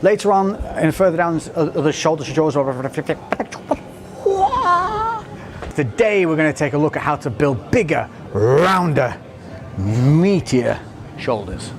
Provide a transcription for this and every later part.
Later on, and further down the shoulder shoulders. Today we're going to take a look at how to build bigger, rounder, meatier shoulders.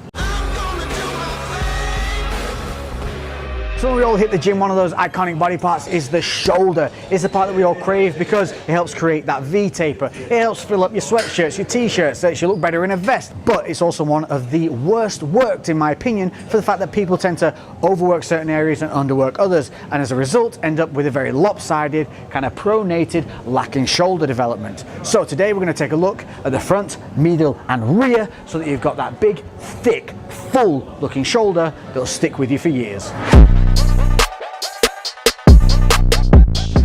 So when we all hit the gym, one of those iconic body parts is the shoulder. It's the part that we all crave because it helps create that V taper. It helps fill up your sweatshirts, your t-shirts, so that you look better in a vest. But it's also one of the worst worked, in my opinion, for the fact that people tend to overwork certain areas and underwork others, and as a result end up with a very lopsided, kind of pronated, lacking shoulder development. So today we're going to take a look at the front, middle and rear so that you've got that big, thick, full looking shoulder that'll stick with you for years.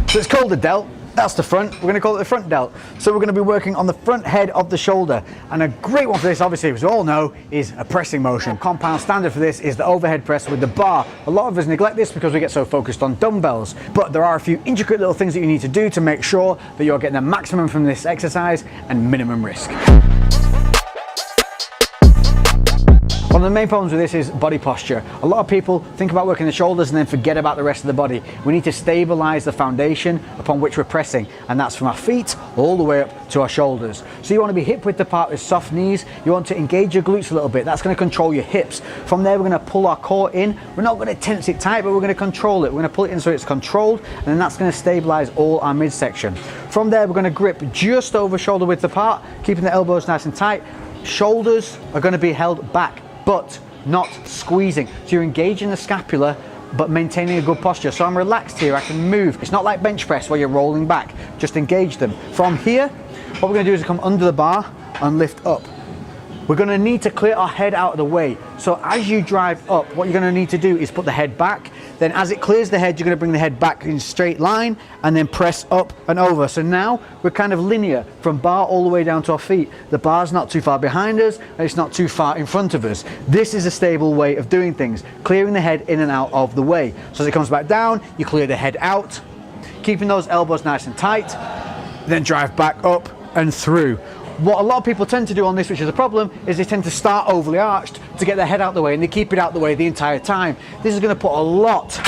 So it's called the delt. That's the front. We're going to call it the front delt. So we're going to be working on the front head of the shoulder. And a great one for this, obviously, as we all know, is a pressing motion. Compound standard for this is the overhead press with the bar. A lot of us neglect this because we get so focused on dumbbells. But there are a few intricate little things that you need to do to make sure that you're getting the maximum from this exercise and minimum risk. One of the main problems with this is body posture. A lot of people think about working the shoulders and then forget about the rest of the body. We need to stabilize the foundation upon which we're pressing, and that's from our feet all the way up to our shoulders. So you want to be hip width apart with soft knees. You want to engage your glutes a little bit. That's going to control your hips. From there, we're going to pull our core in. We're not going to tense it tight, but we're going to control it. We're going to pull it in so it's controlled, and then that's going to stabilize all our midsection. From there, we're going to grip just over shoulder width apart, keeping the elbows nice and tight. Shoulders are going to be held back, but not squeezing. So you're engaging the scapula, but maintaining a good posture. So I'm relaxed here, I can move. It's not like bench press where you're rolling back, just engage them. From here, what we're gonna do is come under the bar and lift up. We're gonna need to clear our head out of the way. So as you drive up, what you're gonna need to do is put the head back. Then as it clears the head, you're gonna bring the head back in a straight line and then press up and over. So now we're kind of linear from bar all the way down to our feet. The bar's not too far behind us and it's not too far in front of us. This is a stable way of doing things, clearing the head in and out of the way. So as it comes back down, you clear the head out, keeping those elbows nice and tight, then drive back up and through. What a lot of people tend to do on this, which is a problem, is they tend to start overly arched to get their head out the way, and they keep it out the way the entire time. This is going to put a lot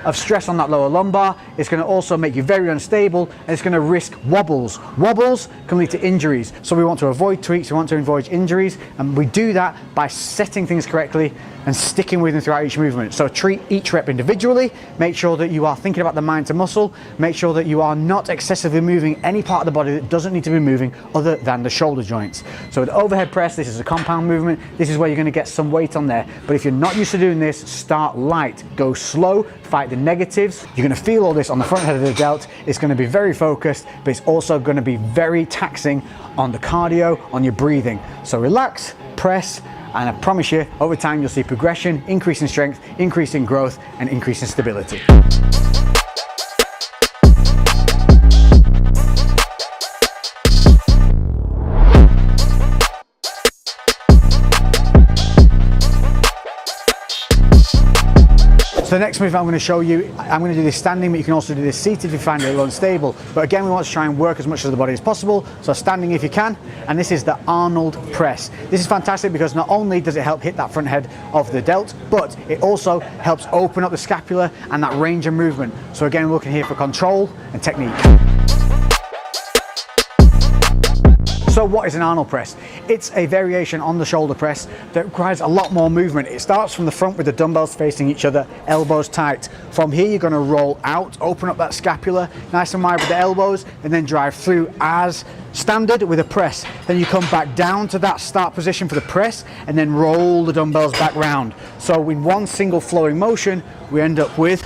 of stress on that lower lumbar. It's going to also make you very unstable, and it's going to risk wobbles. Wobbles can lead to injuries, so we want to avoid tweaks, we want to avoid injuries, and we do that by setting things correctly and sticking with them throughout each movement. So treat each rep individually, make sure that you are thinking about the mind to muscle, make sure that you are not excessively moving any part of the body that doesn't need to be moving other than the shoulder joints. So with overhead press, this is a compound movement, this is where you're going to get some weight on there, but if you're not used to doing this, start light, go slow, fight the negatives. You're going to feel all this on the front head of the delt. It's going to be very focused, but it's also going to be very taxing on the cardio, on your breathing. So relax, press, and I promise you, over time you'll see progression, increase in strength, increase in growth, and increase in stability. So the next move I'm going to show you, I'm going to do this standing, but you can also do this seated if you find it a little unstable. But again, we want to try and work as much of the body as possible. So standing if you can, and this is the Arnold press. This is fantastic because not only does it help hit that front head of the delt, but it also helps open up the scapula and that range of movement. So again, we're looking here for control and technique. So what is an Arnold press? It's a variation on the shoulder press that requires a lot more movement. It starts from the front with the dumbbells facing each other, elbows tight. From here, you're going to roll out, open up that scapula, nice and wide with the elbows, and then drive through as standard with a press. Then you come back down to that start position for the press, and then roll the dumbbells back round. So in one single flowing motion, we end up with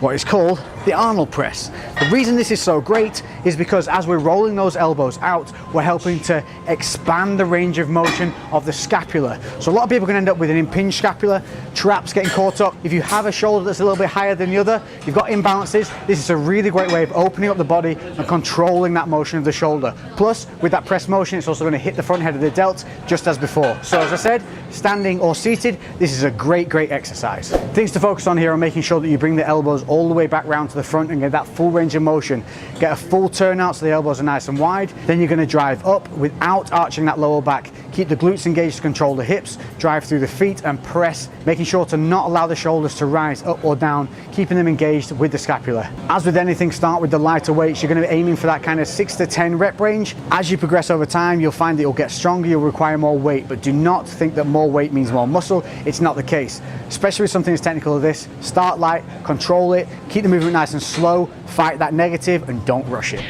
what is called the Arnold press. The reason this is so great is because as we're rolling those elbows out, we're helping to expand the range of motion of the scapula. So a lot of people can end up with an impinged scapula, traps getting caught up. If you have a shoulder that's a little bit higher than the other, you've got imbalances, this is a really great way of opening up the body and controlling that motion of the shoulder. Plus, with that press motion, it's also going to hit the front head of the delt just as before. So as I said, standing or seated, this is a great exercise. Things to focus on here are making sure that you bring the elbows all the way back round to the front and get that full range of motion. Get a full turnout so the elbows are nice and wide. Then you're going to drive up without arching that lower back, Keep the glutes engaged to control the hips, drive through the feet and press, making sure to not allow the shoulders to rise up or down, keeping them engaged with the scapula. As with anything, start with the lighter weights. You're going to be aiming for that kind of 6 to 10 rep range. As you progress over time, you'll find that you'll get stronger, you'll require more weight, but do not think that more weight means more muscle. It's not the case. Especially with something as technical as this, start light, control it, keep the movement nice and slow, fight that negative and don't rush it.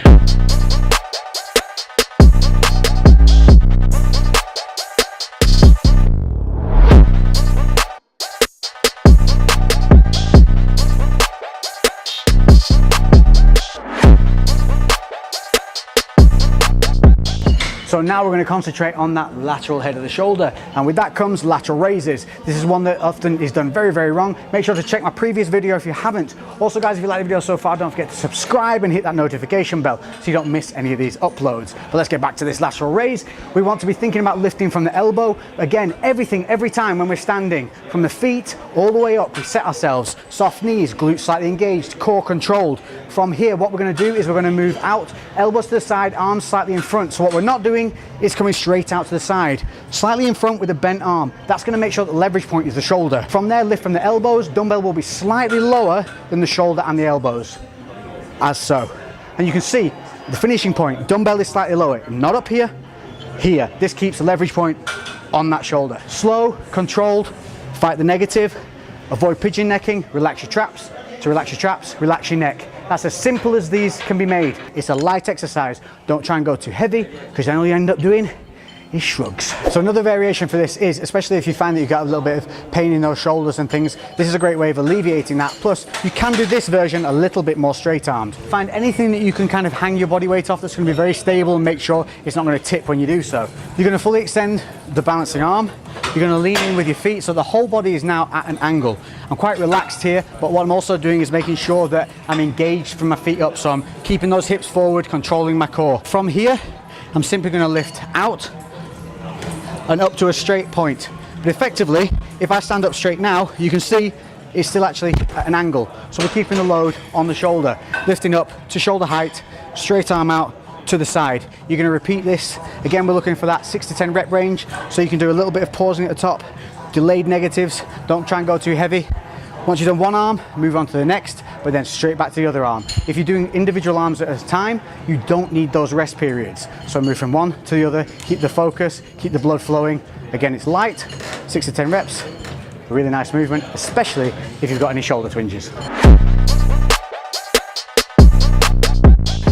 So now we're going to concentrate on that lateral head of the shoulder, and with that comes lateral raises. This is one that often is done very, very wrong. Make sure to check my previous video if you haven't. Also guys, if you like the video so far, don't forget to subscribe and hit that notification bell so you don't miss any of these uploads. But let's get back to this lateral raise. We want to be thinking about lifting from the elbow. Again, every time when we're standing, from the feet all the way up, we set ourselves, soft knees, glutes slightly engaged, core controlled. From here, what we're going to do is we're going to move out, elbows to the side, arms slightly in front. So what we're not doing is coming straight out to the side, slightly in front with a bent arm. That's going to make sure that the leverage point is the shoulder. From there, lift from the elbows. Dumbbell will be slightly lower than the shoulder and the elbows, as so. And you can see the finishing point, dumbbell is slightly lower, not up here, here. This keeps the leverage point on that shoulder. Slow, controlled, fight the negative, avoid pigeon necking, relax your traps. To relax your traps, relax your neck. That's as simple as these can be made. It's a light exercise. Don't try and go too heavy, because then all you end up doing is shrugs. So another variation for this is, especially if you find that you've got a little bit of pain in those shoulders and things, this is a great way of alleviating that. Plus, you can do this version a little bit more straight armed. Find anything that you can kind of hang your body weight off that's going to be very stable and make sure it's not going to tip when you do so. You're going to fully extend the balancing arm. You're going to lean in with your feet, so the whole body is now at an angle. I'm quite relaxed here, but what I'm also doing is making sure that I'm engaged from my feet up, so I'm keeping those hips forward, controlling my core. From here, I'm simply going to lift out and up to a straight point. But effectively, if I stand up straight now, you can see it's still actually at an angle. So we're keeping the load on the shoulder, lifting up to shoulder height, straight arm out to the side. You're going to repeat this. Again, we're looking for that 6 to 10 rep range, so you can do a little bit of pausing at the top, delayed negatives, don't try and go too heavy. Once you've done one arm, move on to the next, but then straight back to the other arm. If you're doing individual arms at a time, you don't need those rest periods. So move from one to the other, keep the focus, keep the blood flowing. Again, it's light, 6 to 10 reps, a really nice movement, especially if you've got any shoulder twinges.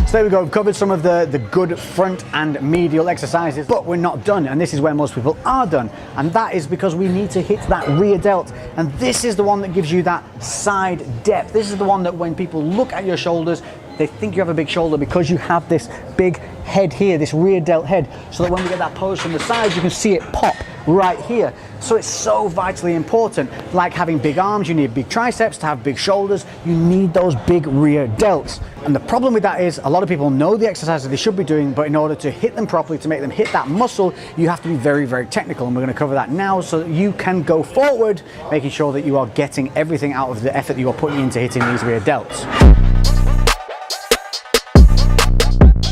So there we go, we've covered some of the good front and medial exercises, but we're not done, and this is where most people are done, and that is because we need to hit that rear delt, and this is the one that gives you that side depth. This is the one that when people look at your shoulders, they think you have a big shoulder because you have this big head here, this rear delt head, so that when we get that pose from the side, you can see it pop right here. So it's so vitally important. Like having big arms, you need big triceps. To have big shoulders, you need those big rear delts. And the problem with that is a lot of people know the exercises they should be doing, but in order to hit them properly, to make them hit that muscle, you have to be very, very technical. And we're going to cover that now so that you can go forward, making sure that you are getting everything out of the effort that you're putting into hitting these rear delts.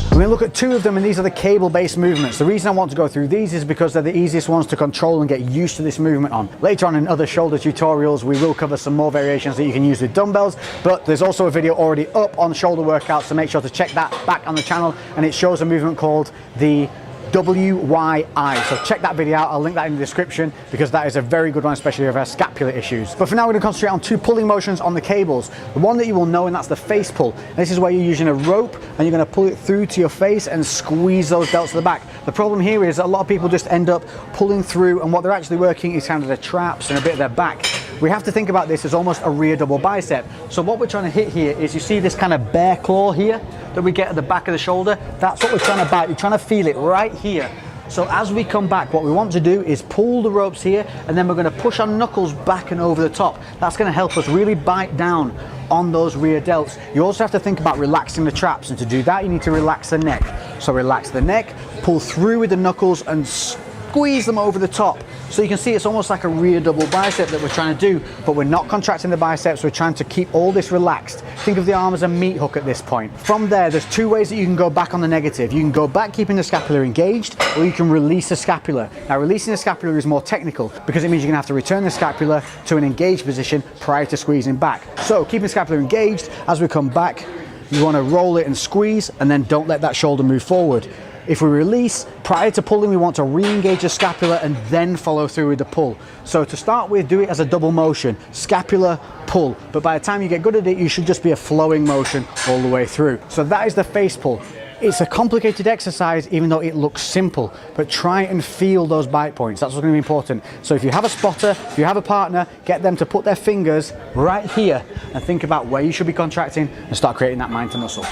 We're going to look at two of them, and these are the cable-based movements. The reason I want to go through these is because they're the easiest ones to control and get used to this movement on. Later on in other shoulder tutorials, we will cover some more variations that you can use with dumbbells, but there's also a video already up on shoulder workouts, so make sure to check that back on the channel, and it shows a movement called the WYI. So check that video out, I'll link that in the description because that is a very good one, especially if you have scapular issues. But for now, we're going to concentrate on two pulling motions on the cables. The one that you will know, and that's the face pull. This is where you're using a rope and you're going to pull it through to your face and squeeze those delts to the back. The problem here is that a lot of people just end up pulling through, and what they're actually working is kind of their traps and a bit of their back. We have to think about this as almost a rear double bicep. So what we're trying to hit here is, you see this kind of bear claw here that we get at the back of the shoulder? That's what we're trying to bite. You're trying to feel it right here. So as we come back, what we want to do is pull the ropes here, and then we're going to push our knuckles back and over the top. That's going to help us really bite down on those rear delts. You also have to think about relaxing the traps, and to do that you need to relax the neck. So relax the neck, pull through with the knuckles and squeeze them over the top. So you can see it's almost like a rear double bicep that we're trying to do, but we're not contracting the biceps, we're trying to keep all this relaxed. Think of the arm as a meat hook at this point. From there's two ways that you can go back on the negative. You can go back keeping the scapula engaged, or you can release the scapula. Now releasing the scapula is more technical because it means you're gonna have to return the scapula to an engaged position prior to squeezing back. So keeping the scapula engaged, as we come back, you wanna roll it and squeeze, and then don't let that shoulder move forward. If we release, prior to pulling, we want to re-engage the scapula and then follow through with the pull. So to start with, do it as a double motion, scapula, pull. But by the time you get good at it, you should just be a flowing motion all the way through. So that is the face pull. It's a complicated exercise, even though it looks simple, but try and feel those bite points. That's what's going to be important. So if you have a spotter, if you have a partner, get them to put their fingers right here and think about where you should be contracting and start creating that mind to muscle.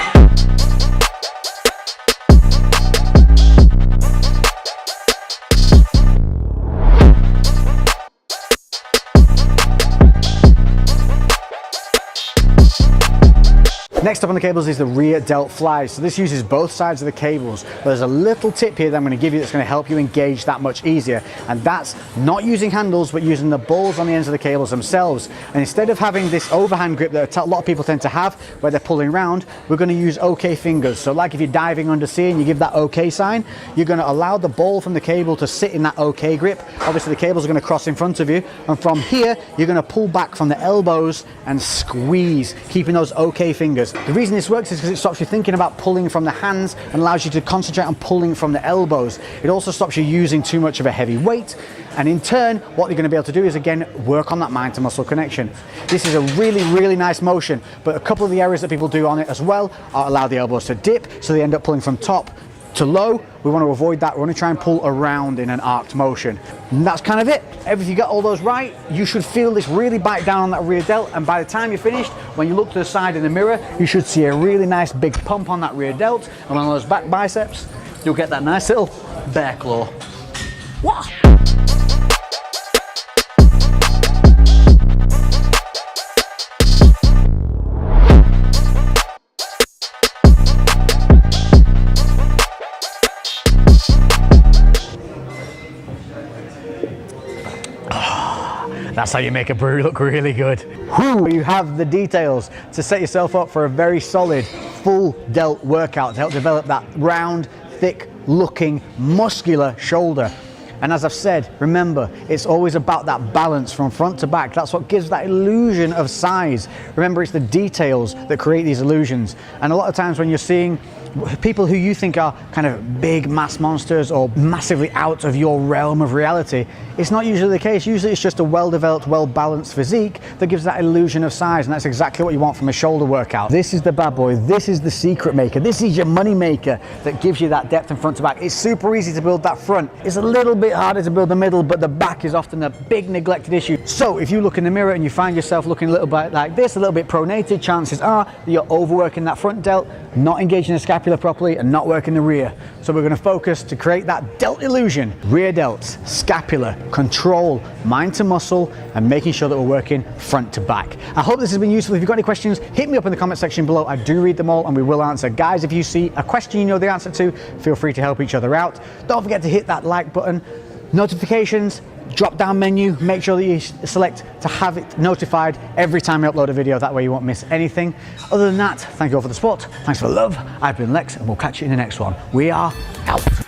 Next up on the cables is the rear delt flies. So this uses both sides of the cables. But there's a little tip here that I'm going to give you that's going to help you engage that much easier. And that's not using handles, but using the balls on the ends of the cables themselves. And instead of having this overhand grip that a lot of people tend to have where they're pulling around, we're going to use OK fingers. So like if you're diving under sea and you give that OK sign, you're going to allow the ball from the cable to sit in that OK grip. Obviously the cables are going to cross in front of you. And from here, you're going to pull back from the elbows and squeeze, keeping those OK fingers. The reason this works is because it stops you thinking about pulling from the hands and allows you to concentrate on pulling from the elbows. It also stops you using too much of a heavy weight, and in turn what you're going to be able to do is again work on that mind to muscle connection. This is a really nice motion, but a couple of the errors that people do on it as well are allow the elbows to dip, so they end up pulling from top to low. We want to avoid that. We want to try and pull around in an arced motion. And that's kind of it. If you got all those right, you should feel this really bite down on that rear delt, and by the time you're finished, when you look to the side in the mirror, you should see a really nice big pump on that rear delt, and on those back biceps, you'll get that nice little bear claw. Wah! That's how you make a brew look really good. Whew, you have the details to set yourself up for a very solid full delt workout to help develop that round, thick looking, muscular shoulder. And as I've said, remember, it's always about that balance from front to back. That's what gives that illusion of size. Remember, it's the details that create these illusions. And a lot of times when you're seeing people who you think are kind of big mass monsters or massively out of your realm of reality, it's not usually the case. Usually it's just a well-developed, well-balanced physique that gives that illusion of size, and that's exactly what you want from a shoulder workout. This is the bad boy. This is the secret maker. This is your money maker that gives you that depth from front to back. It's super easy to build that front. It's a little bit harder to build the middle, but the back is often a big neglected issue. So if you look in the mirror and you find yourself looking a little bit like this, a little bit pronated, chances are that you're overworking that front delt, not engaging the scapula properly, and not working the rear. So we're going to focus to create that delt illusion. Rear delts, scapula, control, mind to muscle, and making sure that we're working front to back. I hope this has been useful. If you've got any questions, hit me up in the comment section below. I do read them all and we will answer. Guys, if you see a question you know the answer to, feel free to help each other out. Don't forget to hit that like button. Notifications, drop down menu, make sure that you select to have it notified every time I upload a video, that way you won't miss anything. Other than that, thank you all for the support, thanks for the love, I've been Lex, and we'll catch you in the next one. We are out.